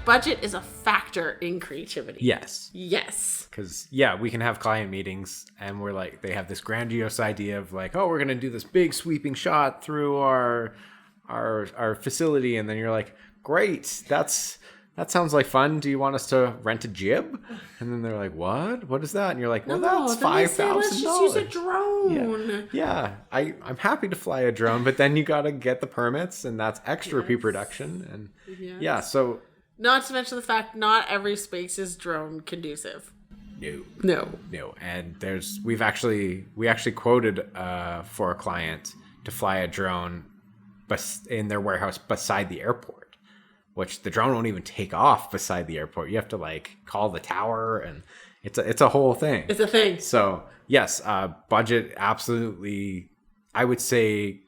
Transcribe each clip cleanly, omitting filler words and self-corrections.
budget is a factor in creativity. Yes. Yes. Because, we can have client meetings and we're like, they have this grandiose idea of like, oh, we're going to do this big sweeping shot through our facility. And then you're like, great, that sounds like fun. Do you want us to rent a jib? And then they're like, what is that? And you're like, well, that's $5,000. Let's just use a drone. Yeah. I'm happy to fly a drone, but then you got to get the permits, and that's extra pre-production. And so... Not to mention the fact not every space is drone conducive. No. And we actually quoted for a client to fly a drone in their warehouse beside the airport, which the drone won't even take off beside the airport. You have to like call the tower, and it's a whole thing. It's a thing. So yes, budget absolutely, I would say,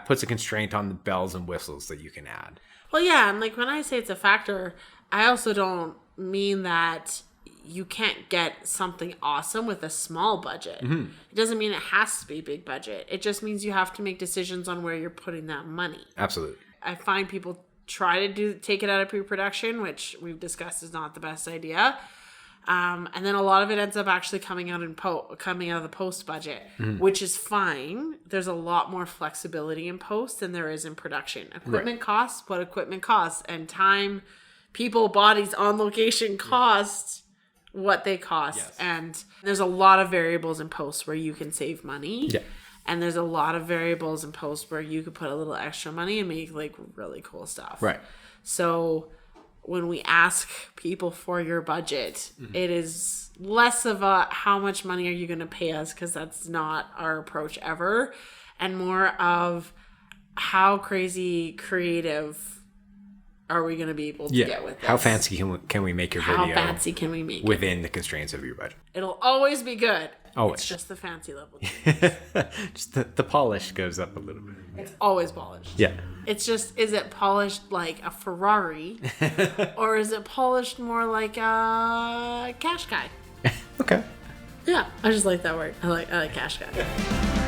puts a constraint on the bells and whistles that you can add. Well, yeah, and like when I say it's a factor, I also don't mean that you can't get something awesome with a small budget. Mm-hmm. It doesn't mean it has to be big budget. It just means you have to make decisions on where you're putting that money. Absolutely. I find people try to take it out of pre-production, which we've discussed is not the best idea. And then a lot of it ends up actually coming out of the post budget, which is fine. There's a lot more flexibility in post than there is in production. Equipment costs what equipment costs, and time, people, bodies on location cost what they cost. Yes. And there's a lot of variables in post where you can save money. Yeah. And there's a lot of variables in post where you could put a little extra money and make like really cool stuff. Right. So when we ask people for your budget, it is less of a how much money are you going to pay us, because that's not our approach ever, and more of how crazy creative are we going to be able to get with this? How fancy can we make your video? How fancy can we make within the constraints of your budget? It'll always be good. Always. It's just the fancy level. Just the polish goes up a little bit. It's always polished. Yeah. It's just, is it polished like a Ferrari or is it polished more like a Cash Guy? Okay. Yeah, I just like that word. I like Cash Guy.